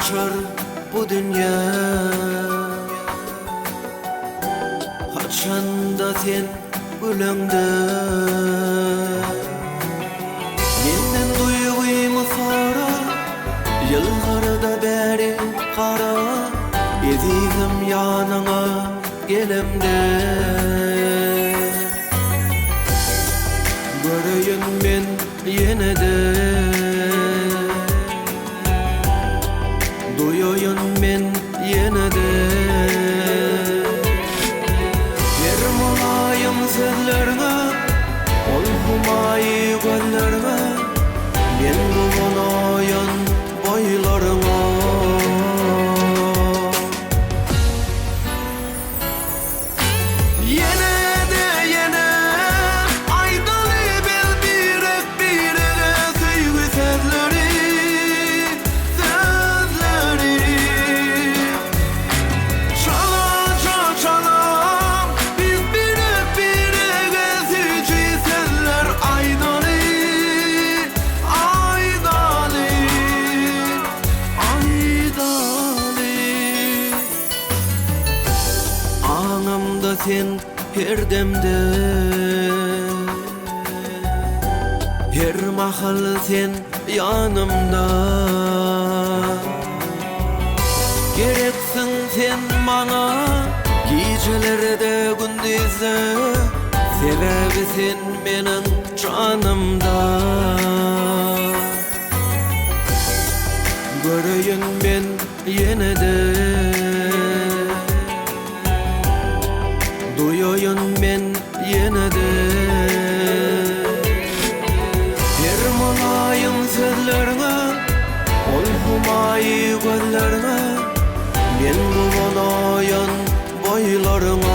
uçar bu dünya. Haçanda sen ölüngde menden duyguymu sora, yıllarda beri kara edigim yanına gelemde. Göreyim ben yine de, duyayım ben yine de. Yer molayım sözlerine, ol humayı göllerine, ben bulanayım boylarına. Anamda sen her demde, her mahal sen yanımda. Gereksin sen bana gecelerde gündüzde, sebebi sen benim canımda. Göreyim ben yine de, duyayım ben yine de. Her molayım sözlerine, ol humayı göllerine, ben bulanayım boylarına.